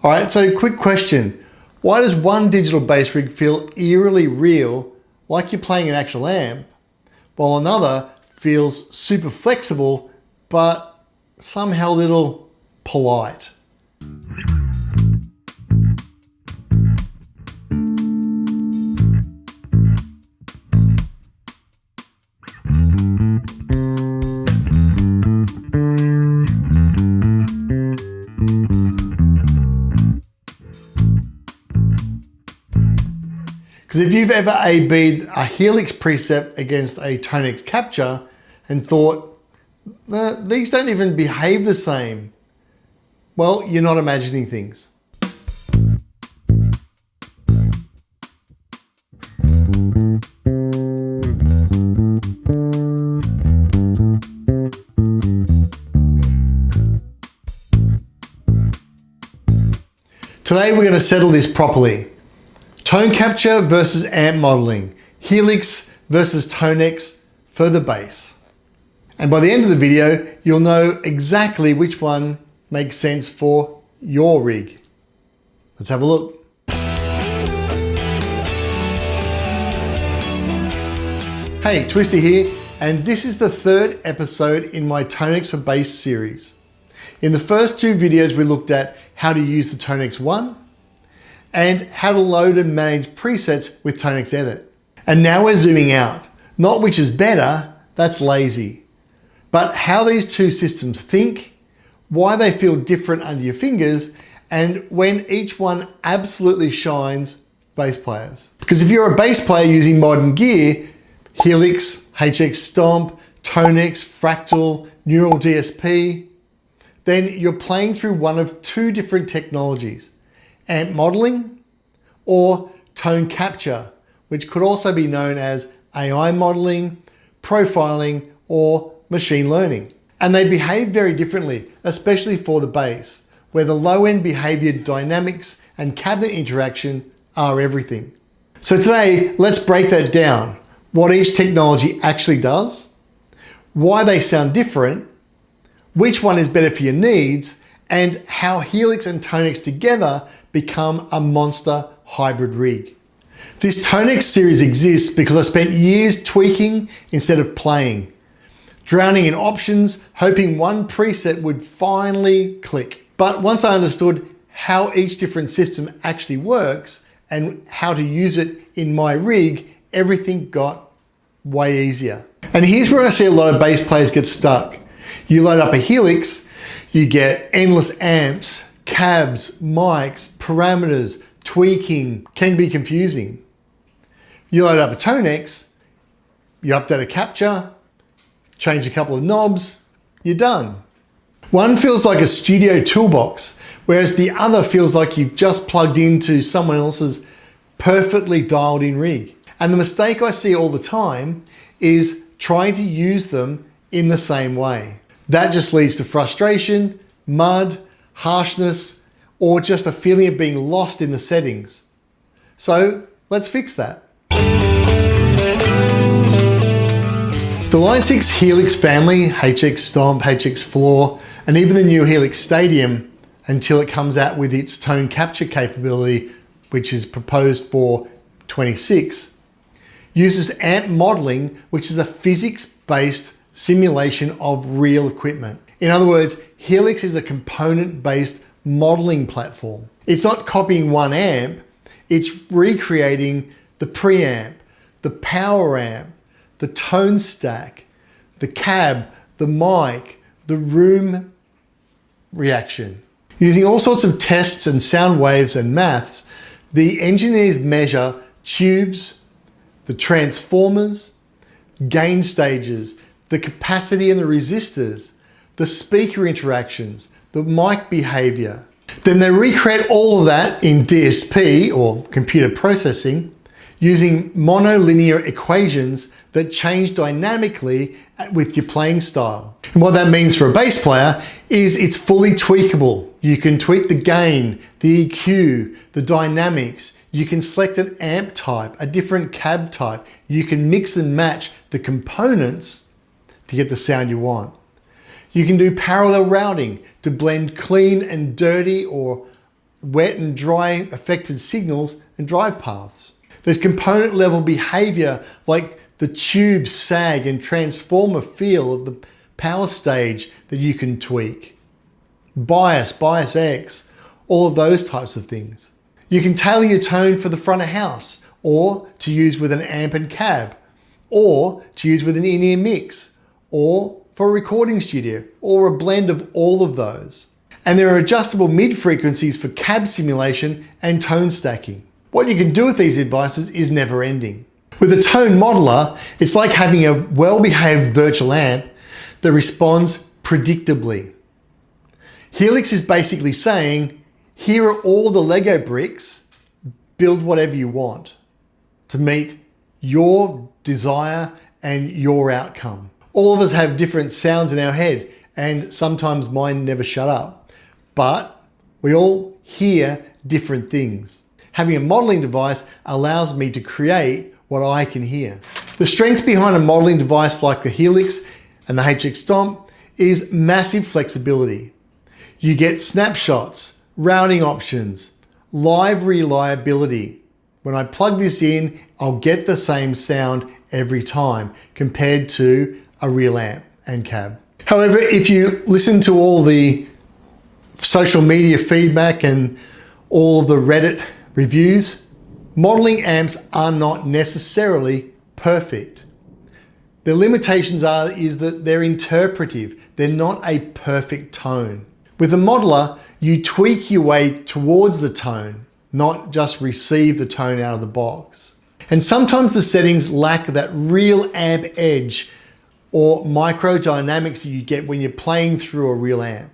All right, so quick question. Why does one digital bass rig feel eerily real, like you're playing an actual amp, while another feels super flexible, but somehow a little polite? Because if you've ever A/B'd a Helix preset against a ToneX capture and thought, these don't even behave the same, well, you're not imagining things. Today we're going to settle this properly. Tone capture versus amp modeling, Helix versus ToneX for the bass. And by the end of the video, you'll know exactly which one makes sense for your rig. Let's have a look. Hey, Twisty here, and this is the third episode in my ToneX for Bass series. In the first two videos, we looked at how to use the ToneX ONE and how to load and manage presets with ToneX Edit. And now we're zooming out. Not which is better, that's lazy, but how these two systems think, why they feel different under your fingers, and when each one absolutely shines bass players. Because if you're a bass player using modern gear, Helix, HX Stomp, ToneX, Fractal, Neural DSP, then you're playing through one of two different technologies: amp modeling or tone capture, which could also be known as AI modeling, profiling, or machine learning. And they behave very differently, especially for the bass, where the low-end behavior dynamics and cabinet interaction are everything. So today, let's break that down. What each technology actually does, why they sound different, which one is better for your needs, and how Helix and ToneX together become a monster hybrid rig. This ToneX series exists because I spent years tweaking instead of playing, drowning in options, hoping one preset would finally click. But once I understood how each different system actually works and how to use it in my rig, everything got way easier. And here's where I see a lot of bass players get stuck. You load up a Helix, you get endless amps, cabs, mics, parameters, tweaking, can be confusing. You load up a ToneX, you update a capture, change a couple of knobs, you're done. One feels like a studio toolbox, whereas the other feels like you've just plugged into someone else's perfectly dialed in rig. And the mistake I see all the time is trying to use them in the same way. That just leads to frustration, mud, harshness, or just a feeling of being lost in the settings. So let's fix that. The Line 6 Helix family, HX Stomp, HX Floor, and even the new Helix Stadium, until it comes out with its tone capture capability, which is proposed for 26, uses amp modeling, which is a physics-based simulation of real equipment. In other words, Helix is a component-based modeling platform. It's not copying one amp, it's recreating the preamp, the power amp, the tone stack, the cab, the mic, the room reaction. Using all sorts of tests and sound waves and maths, the engineers measure tubes, the transformers, gain stages, the capacity and the resistors, the speaker interactions, the mic behavior. Then they recreate all of that in DSP, or computer processing, using monolinear equations that change dynamically with your playing style. And what that means for a bass player is it's fully tweakable. You can tweak the gain, the EQ, the dynamics. You can select an amp type, a different cab type. You can mix and match the components to get the sound you want. You can do parallel routing to blend clean and dirty or wet and dry affected signals and drive paths. There's component level behavior like the tube sag and transformer feel of the power stage that you can tweak. Bias X, all of those types of things. You can tailor your tone for the front of house, or to use with an amp and cab, or to use with an in-ear mix, or for a recording studio, or a blend of all of those. And there are adjustable mid frequencies for cab simulation and tone stacking. What you can do with these devices is never ending. With a tone modeler, it's like having a well-behaved virtual amp that responds predictably. Helix is basically saying, here are all the Lego bricks, build whatever you want to meet your desire and your outcome. All of us have different sounds in our head, and sometimes mine never shut up, but we all hear different things. Having a modeling device allows me to create what I can hear. The strengths behind a modeling device like the Helix and the HX Stomp is massive flexibility. You get snapshots, routing options, live reliability. When I plug this in, I'll get the same sound every time compared to a real amp and cab. However, if you listen to all the social media feedback and all the Reddit reviews, modeling amps are not necessarily perfect. The limitations is that they're interpretive. They're not a perfect tone. With a modeler, you tweak your way towards the tone, not just receive the tone out of the box. And sometimes the settings lack that real amp edge or micro dynamics that you get when you're playing through a real amp.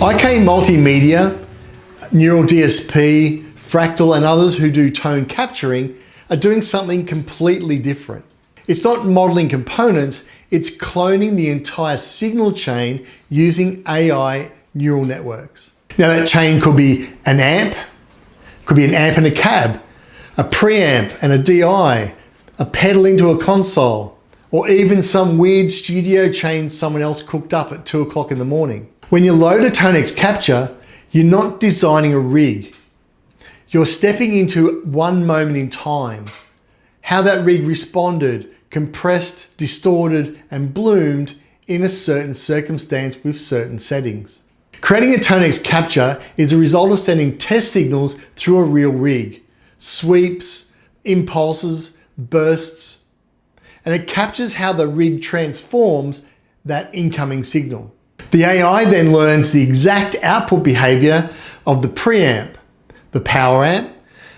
IK Multimedia, Neural DSP, Fractal and others who do tone capturing are doing something completely different. It's not modeling components, it's cloning the entire signal chain using AI neural networks. Now that chain could be an amp, could be an amp and a cab, a preamp and a DI, a pedal into a console, or even some weird studio chain someone else cooked up at 2 o'clock in the morning. When you load a ToneX capture, you're not designing a rig. You're stepping into one moment in time. How that rig responded, compressed, distorted, and bloomed in a certain circumstance with certain settings. Creating a ToneX capture is a result of sending test signals through a real rig. Sweeps, impulses, bursts, and it captures how the rig transforms that incoming signal. The AI then learns the exact output behavior of the preamp, the power amp,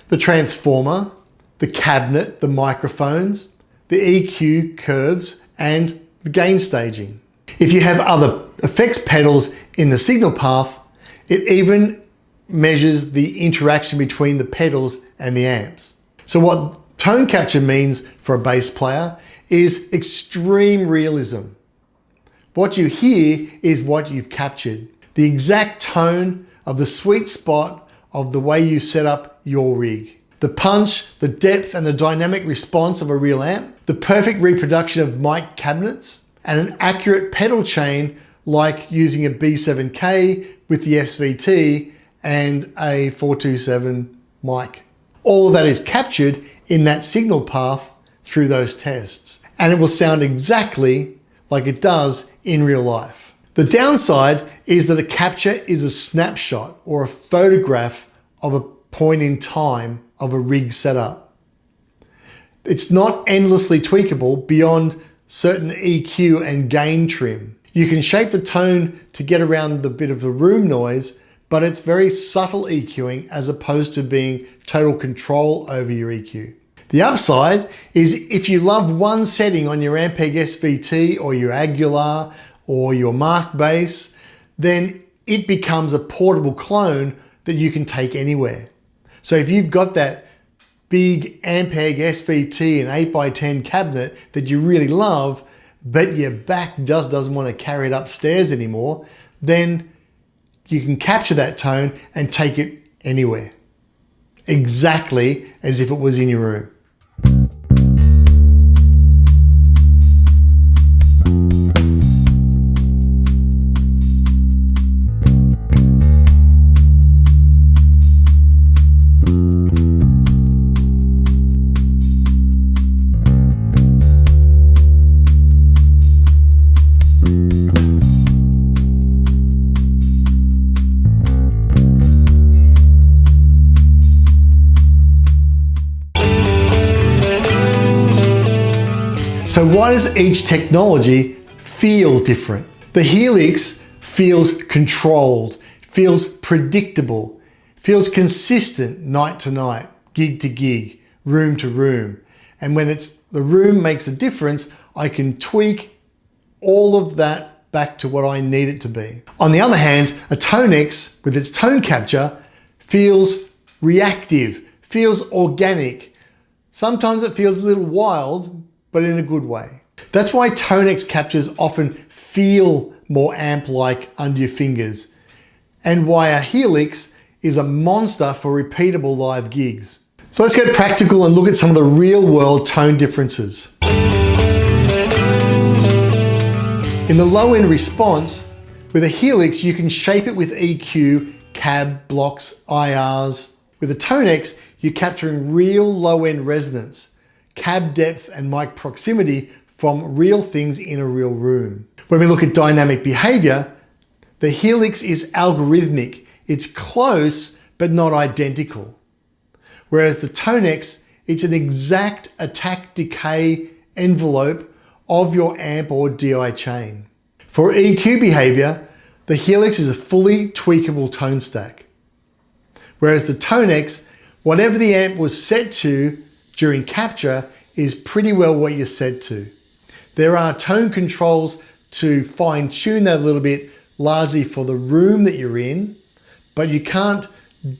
the transformer, the cabinet, the microphones, the EQ curves, and the gain staging. If you have other effects pedals in the signal path, it even measures the interaction between the pedals and the amps. So what tone capture means for a bass player is extreme realism. What you hear is what you've captured. The exact tone of the sweet spot of the way you set up your rig. The punch, the depth and the dynamic response of a real amp. The perfect reproduction of mic cabinets. And an accurate pedal chain like using a B7K with the SVT and a 427 mic. All of that is captured in that signal path through those tests. And it will sound exactly like it does in real life. The downside is that a capture is a snapshot or a photograph of a point in time of a rig setup. It's not endlessly tweakable beyond certain EQ and gain trim. You can shape the tone to get around the bit of the room noise, but it's very subtle EQing as opposed to being total control over your EQ. The upside is if you love one setting on your Ampeg SVT or your Aguilar or your MarkBass, then it becomes a portable clone that you can take anywhere. So if you've got that big Ampeg SVT and 8x10 cabinet that you really love, but your back just doesn't want to carry it upstairs anymore, then you can capture that tone and take it anywhere. Exactly as if it was in your room. So why does each technology feel different? The Helix feels controlled, feels predictable, feels consistent night to night, gig to gig, room to room. And when the room makes a difference, I can tweak all of that back to what I need it to be. On the other hand, a ToneX with its tone capture feels reactive, feels organic. Sometimes it feels a little wild, but in a good way. That's why ToneX captures often feel more amp-like under your fingers, and why a Helix is a monster for repeatable live gigs. So let's get practical and look at some of the real-world tone differences. In the low-end response, with a Helix, you can shape it with EQ, cab, blocks, IRs. With a ToneX, you're capturing real low-end resonance, cab depth and mic proximity from real things in a real room. When we look at dynamic behavior, the Helix is algorithmic. It's close, but not identical. Whereas the ToneX, it's an exact attack decay envelope of your amp or DI chain. For EQ behavior, the Helix is a fully tweakable tone stack. Whereas the ToneX, whatever the amp was set to during capture is pretty well what you're set to. There are tone controls to fine tune that a little bit, largely for the room that you're in, but you can't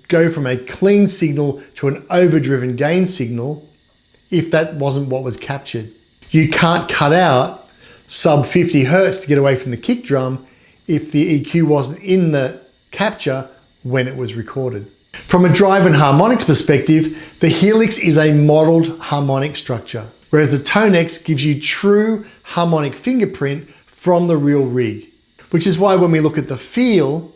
go from a clean signal to an overdriven gain signal if that wasn't what was captured. You can't cut out sub 50 Hertz to get away from the kick drum if the EQ wasn't in the capture when it was recorded. From a drive and harmonics perspective, the Helix is a modeled harmonic structure, whereas the ToneX gives you true harmonic fingerprint from the real rig. Which is why when we look at the feel,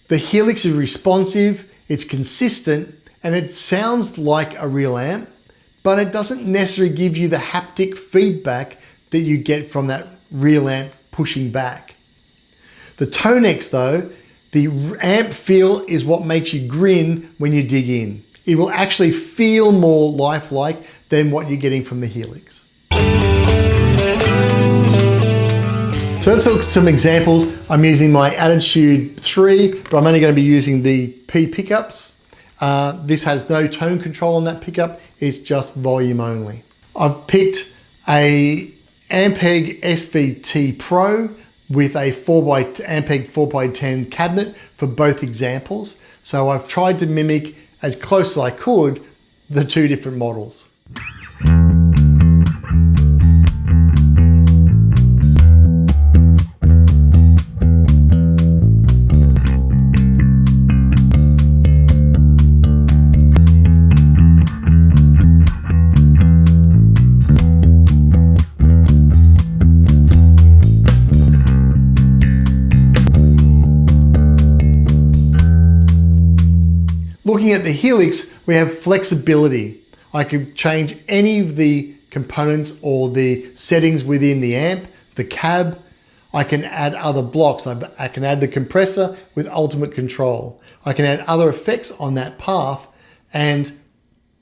the Helix is responsive, it's consistent, and it sounds like a real amp, but it doesn't necessarily give you the haptic feedback that you get from that real amp pushing back. The ToneX though, the amp feel is what makes you grin when you dig in. It will actually feel more lifelike than what you're getting from the Helix. So let's look at some examples. I'm using my Attitude 3, but I'm only going to be using the P pickups. This has no tone control on that pickup. It's just volume only. I've picked a Ampeg SVT Pro with a Ampeg 4x10 cabinet for both examples. So I've tried to mimic as close as I could the two different models. Looking at the Helix, we have flexibility. I can change any of the components or the settings within the amp, the cab. I can add other blocks. I can add the compressor with ultimate control. I can add other effects on that path and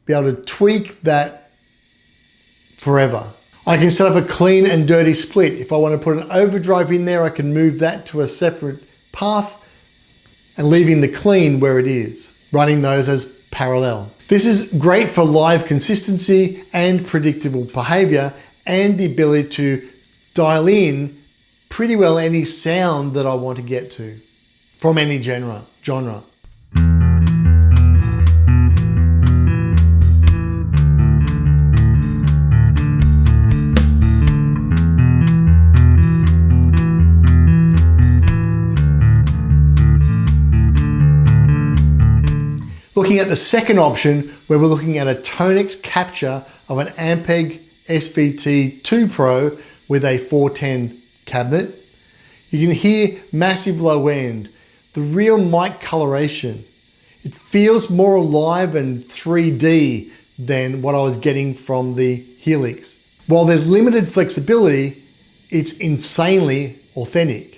be able to tweak that forever. I can set up a clean and dirty split. If I want to put an overdrive in there, I can move that to a separate path and leaving the clean where it is, running those as parallel. This is great for live consistency and predictable behavior and the ability to dial in pretty well any sound that I want to get to from any genre. Looking at the second option, where we're looking at a ToneX capture of an Apogee SVT2 Pro with a 410 cabinet. You can hear massive low end, the real mic coloration. It feels more alive and 3D than what I was getting from the Helix. While there's limited flexibility, it's insanely authentic.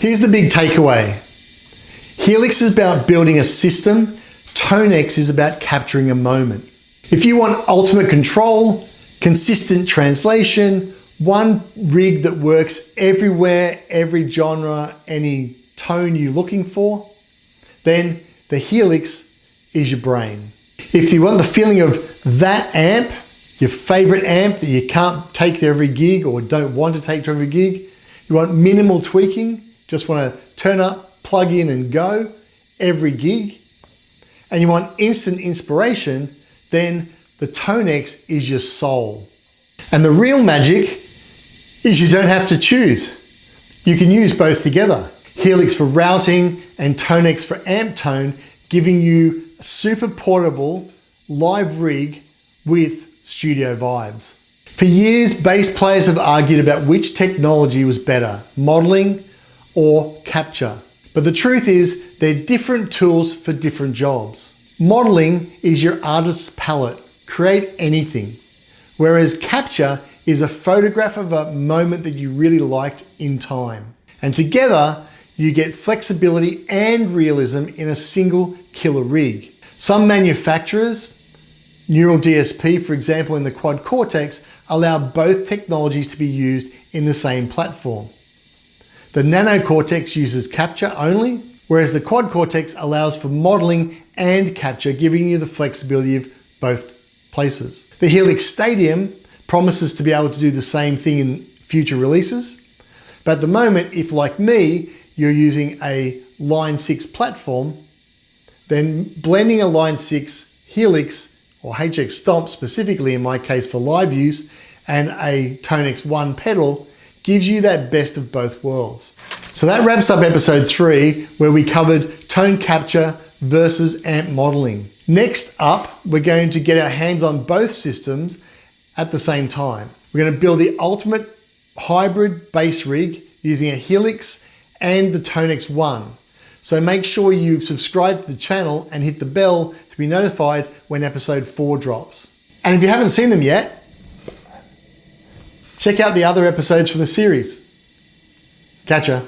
Here's the big takeaway. Helix is about building a system. ToneX is about capturing a moment. If you want ultimate control, consistent translation, one rig that works everywhere, every genre, any tone you're looking for, then the Helix is your brain. If you want the feeling of that amp, your favorite amp that you can't take to every gig or don't want to take to every gig, you want minimal tweaking, just want to turn up, plug in and go every gig, and you want instant inspiration, then the ToneX is your soul. And the real magic is you don't have to choose. You can use both together. Helix for routing and ToneX for amp tone, giving you a super portable live rig with studio vibes. For years, bass players have argued about which technology was better, modeling or capture. But the truth is, they're different tools for different jobs. Modeling is your artist's palette, create anything. Whereas capture is a photograph of a moment that you really liked in time. And together, you get flexibility and realism in a single killer rig. Some manufacturers, Neural DSP, for example, in the Quad Cortex, allow both technologies to be used in the same platform. The Nano Cortex uses capture only, whereas the Quad Cortex allows for modeling and capture, giving you the flexibility of both places. The Helix Stadium promises to be able to do the same thing in future releases. But at the moment, if like me, you're using a Line 6 platform, then blending a Line 6 Helix or HX Stomp, specifically in my case for live use, and a ToneX ONE pedal gives you that best of both worlds. So that wraps up episode 3, where we covered tone capture versus amp modeling. Next up, we're going to get our hands on both systems at the same time. We're going to build the ultimate hybrid bass rig using a Helix and the ToneX ONE. So make sure you subscribe to the channel and hit the bell to be notified when episode 4 drops. And if you haven't seen them yet, check out the other episodes from the series. Catch ya.